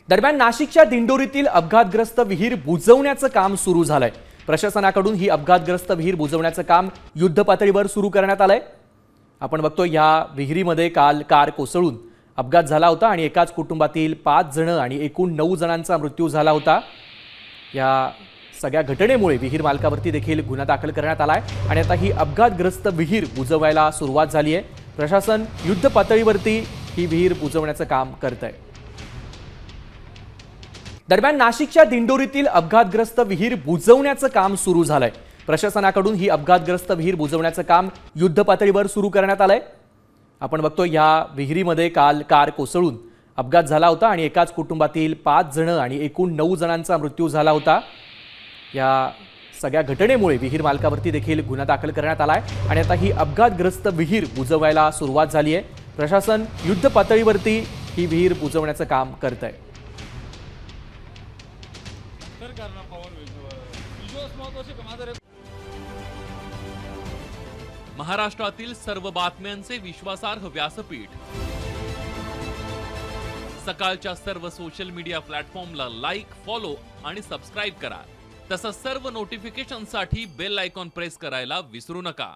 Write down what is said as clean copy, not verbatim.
दरम्यान नाशिकच्या दिंडोरीतील अपघातग्रस्त विहीर बुजवण्याचं काम सुरू झालंय। प्रशासनाकडून ही अपघातग्रस्त विहीर बुजवण्याचं काम युद्धपातळीवर सुरू करण्यात आलंय। आपण बघतोय या विहिरीमध्ये काल कार कोसळून अपघात झाला होता आणि एकाच कुटुंबातील 5 जण आणि एकूण 9 जणांचा मृत्यू झाला होता। या सगळ्या घटनेमुळे विहीर मालकावरती देखील गुन्हा दाखल करण्यात आलाय आणि आता ही अपघातग्रस्त विहीर बुजवायला सुरुवात झाली आहे। प्रशासन युद्धपातळीवरती ही विहीर बुजवण्याचं काम करतंय। दरम्यान नाशिकच्या दिंडोरीतील अपघातग्रस्त विहीर बुजवण्याचं काम सुरू झालंय। प्रशासनाकडून ही अपघातग्रस्त विहीर बुजवण्याचं काम युद्धपातळीवर सुरू करण्यात आलंय। आपण बघतोय या विहिरीमध्ये काल कार कोसळून अपघात झाला होता आणि एकाच कुटुंबातील 5 जण आणि एकूण 9 जणांचा मृत्यू झाला होता। या सगळ्या घटनेमुळे विहीर मालकावरती देखील गुन्हा दाखल करण्यात आलाय आणि आता ही अपघातग्रस्त विहीर बुजवायला सुरुवात झाली आहे। प्रशासन युद्धपातळीवरती ही विहीर बुजवण्याचं काम करतंय। महाराष्ट्रातील सर्व बातम्यांचे विश्वासार्ह व्यासपीठ, सकाळच्या सर्व सोशल मीडिया प्लॅटफॉर्मला लाईक, फॉलो आणि सबस्क्राईब करा। तसंच सर्व नोटिफिकेशनसाठी बेल आयकॉन प्रेस करायला विसरू नका।